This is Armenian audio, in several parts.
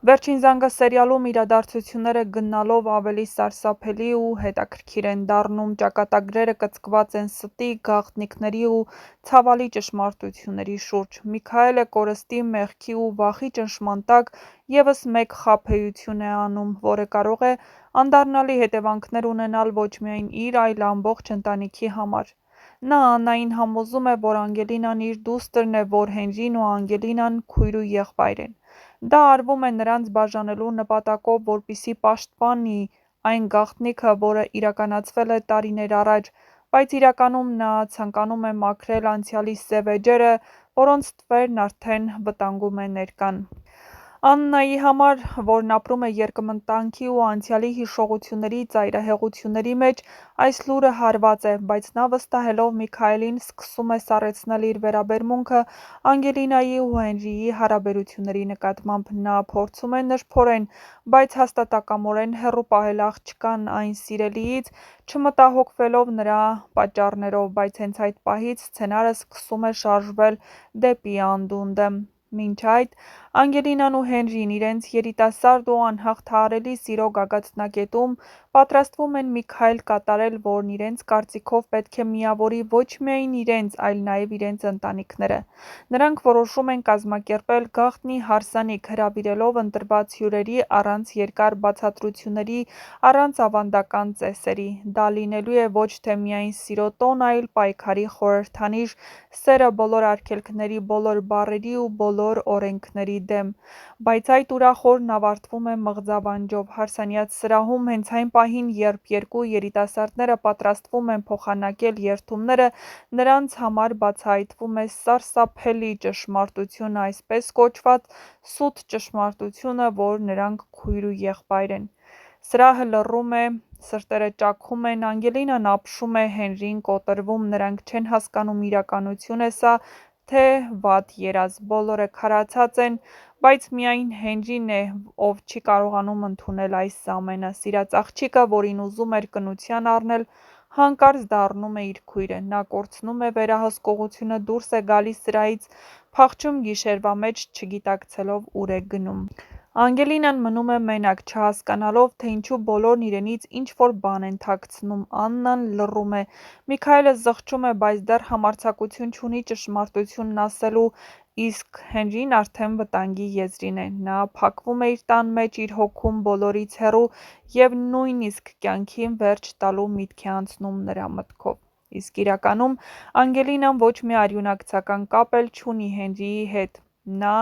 Վերջին զանգը սերիալում իրադարձությունները գնալով ավելի սարսափելի ու հետաքրքիր են դառնում, ճակատագրերը կծկված են ստի, գաղտնիքների ու ցավալի ճշմարտությունների շուրջ։ Միքայելը կորստի, մեղքի ու վախի ճնշման տակ ևս մեկ խաբեություն է անում, որը կարող է անդառնալի հետևանքներ ունենալ ոչ միայն իր, այլ ամբողջ ընտանիքի համար։ Նա Աննային համոզում է, որ Անգելինան իր դուստրն է, որ Հենրին ու Անգելինան քույր ու եղբայր են։ Դա արվում է նրանց բաժանելու նպատակով, որպեսզի պաշտպանի այն գաղտնիքը, որը իրականացվել է տարիներ առաջ, բայց իրականում նա ցանկանում է մաքրել անցյալի սև էջերը, որոնց ստվերն արդեն վտանգում է ներկան։ Աննայի համար, որն ապրում է երկմտանքի ու անցյալի հիշողությունների ծայրահեղությունների մեջ, այս լուրը հարված է, բայց նա վստահելով Միքայելին սկսում է սառեցնել իր վերաբերմունքը Անգելինայի ու Հենրիի հարաբերությունների նկատմամբ։ Նա փորձում է նրբորեն, բայց հաստատակամորեն հեռու պահել աղջկան այն սիրելիից, չմտահոգվելով նրա պատճառներով, բայց հենց այդ պահից սցենարը սկսում է շարժվել դեպի անդունդը։ Մինչ այդ, Անգելինան ու Հենրին իրենց երիտասարդ ու անհաղթահարելի սիրո գագաթնակետում պատրաստվում են մի քայլ կատարել, որն իրենց կարծիքով պետք է միավորի ոչ միայն իրենց, այլ նաև իրենց ընտանիքները։ Նրանք որոշում են կազմակերպել գաղտնի հարսանիք՝ հրավիրելով ընտրված հյուրերի առանց երկար բացատրությունների, առանց ավանդական ծեսերի։ Դա լինելու է ոչ թե միայն սիրո տոն, այլ պայքարի խորհրդանիշ՝ սերը բոլոր արգելքների, բոլոր բառերի ու բոլոր օրենքների դեմ։ Բայց այդ ուրախորն ավարտվում է մղձավանջով։ Հարսանյաց սրահում հենց այն պահին, երբ երկու երիտասարդները պատրաստվում են փոխանակել երդումները, նրանց համար բացահայտվում է սարսափելի ճշմարտությունը, այսպես կոչված սուտ ճշմարտությունը, որ նրանք քույր ու եղբայր են։ Սրահը լռում է, սրտերը ճաքում են, Անգելինան ապշում է, Հենրին կոտրվում, նրանք չեն հասկանում իրականություն է սա, թե վատ երազ։ Բոլորը քարացած են, բայց միայն Հենրին է, ով չի կարողանում ընդունել այս ամենը։ Սիրած աղջիկը, որին ուզում էր կնության առնել, հանկարծ դառնում է իր քույրը։ Նա կորցնում է վերահսկողությունը, դուրս է գալիս սրահից, փախչում գիշերվա մեջ, չգիտակցելով ուր է գնում։ Անգելինան մնում է մենակ, չհասկանալով, թե ինչու բոլորն իրենից ինչ-որ բան են թաքցնում։ Աննան լռում է։ Միքայելը զղջում է, բայց դեռ համարձակություն չունի ճշմարտությունն ասելու, իսկ Հենրին արդեն վտանգի եզրին է։ Նա փակվում է իր տան մեջ, իր հոգում բոլորից հեռու և նույնիսկ կյանքին վերջ տալու միտք է անցնում նրա մտքով։ Իսկ իրականում Անգելինան ոչ մի արյունակցական կապ էլ չունի Հենրիի հետ։ Նա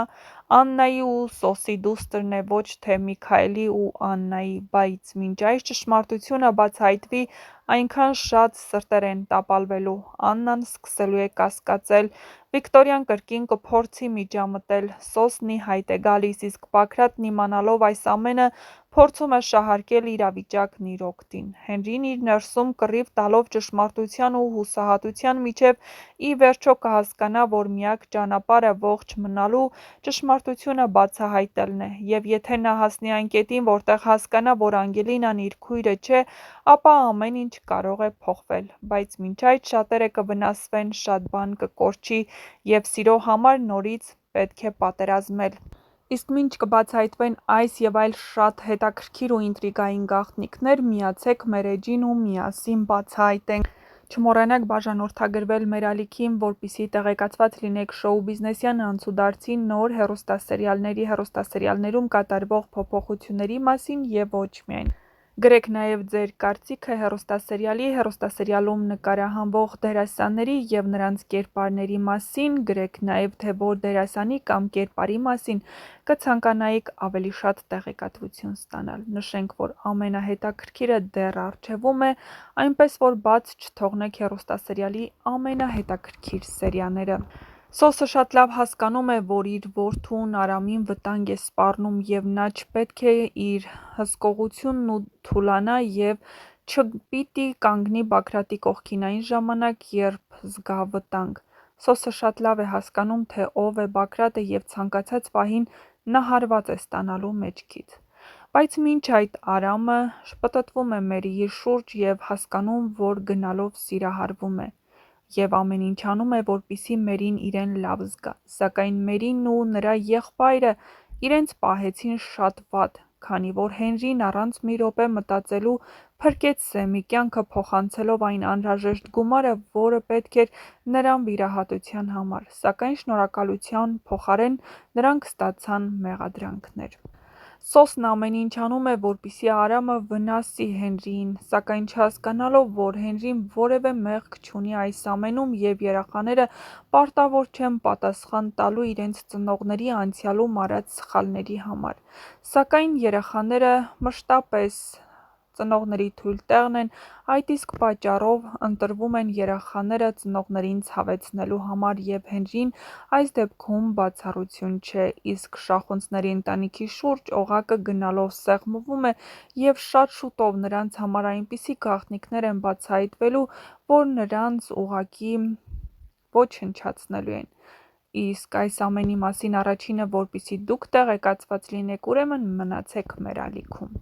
Աննայի ու Սոսի դուստրն է, ոչ թե Միքայելի ու Աննայի, բայց մինչ այս ճշմարտությունը բացահայտվի, այնքան շատ սրտեր են տապալվելու։ Աննան սկսելու է կասկածել, Վիկտորիան կրկին կփորձի միջամտել, Սոսն ի հայտ է գալիս, իսկ Բագրատն իմանալով այս ամենը, փորձում է շահարկել իրավիճակն իր օգտին։ Հենրին իր ներսում կռիվ տալով ճշմարտության ու հուսահատության միջև, ի վերջո կհասկանա, որ միակ ճանապարհը ողջ մնալու ճշմարտությունը բացահայտելն է, և եթե նա հասնի այն կետին, որտեղ հասկանա, որ Անգելինան իր քույրը չէ, ապա ամեն ինչ կարող է փոխվել։ Բայց մինչ այդ շատերը կվնասվեն, շատ բան կկորչի, և սիրո համար նորից պետք է պատերազմել։ Իսկ մինչ կբացահայտվեն այս և այլ շատ հետաքրքիր ու ինտրիգային գաղտնիքներ, միացեք մեր էջին ու միասին բացահայտենք։ Չմոռանաք բաժանորդագրվել մեր ալիքին, որպեսզի տեղեկացված լինեք շոու բիզնեսյան անցուդարձի, նոր հեռուստասերիալներում կատարվող փոփոխությունների մասին և ոչ միայն։ Գրեք նաև ձեր կարծիքը հեռուստասերիալում նկարահանվող դերասանների և նրանց կերպարների մասին, գրեք նաև, թե որ դերասանի կամ կերպարի մասին կցանկանայիք ավելի շատ տեղեկատվություն ստանալ։ Նշենք, որ ամենահետաքրքիրը դեռ առջևում է, այնպես որ բաց չթողնեք հեռուստասերիալի ամենահետաքրքիր սերիաները։ Սոսը շատ լավ հասկանում է, որ իր որդուն Արամին վտանգ է սպառնում, և նա չպետք է իր հսկողությունն թուլանա և չպիտի կանգնի Բագրատի կողքին այն ժամանակ, երբ զգա վտանգ։ Սոսը շատ լավ է հասկանում, թե ով է Բագրատը և ցանկացած պահին նա հարված է ստանալու մեջքից։ Բայց մինչ այդ Արամը պտտվում է Մերիի շուրջ և հասկանում, որ գնալով սիրահարվում է։ Եվ ամեն ինչ անում է, որպեսզի Մերին իրեն լավ զգա։ Սակայն Մերին ու նրա եղբայրը Իրենց պահեցին շատ վատ, քանի որ Հենրին առանց մի րոպե մտածելու փրկեց Սեմի կյանքը փոխանցելով այն անհրաժեշտ գումարը, որը պետք էր նրան վիրահատության համար, սակայն շնորհակալության փոխարեն նրանք ստացան մեղադրանքներ։ Սոսն ամեն ինչ անում է, որպեսզի Արամը վնասի Հենրիին, սակայն չհասկանալով, որ Հենրին որևէ մեղք չունի այս ամենում և երեխաները պարտավոր չեն պատասխան տալու իրենց ծնողների անցյալում արած սխալների համար, սակայն երեխաները մշտապես ծնողների թույլ տեղն են, այդ իսկ պատճառով ընտրվում են երեխաները ծնողներին ցավեցնելու համար և Հենրին այս դեպքում բացառություն չէ, իսկ շախունցների ընտանիքի շուրջ օղակը գնալով սեղմվում է և շատ շուտով նրանց համար այնպիսի գաղտնիքներ են բացահայտվելու, որ նրանց ուղղակի ոչնչացնելու են։ Իսկ այս ամենի մասին առաջինը, որպեսզի դուք տեղեկացված լինեք, ուրեմն մնացեք մեր ալիքում։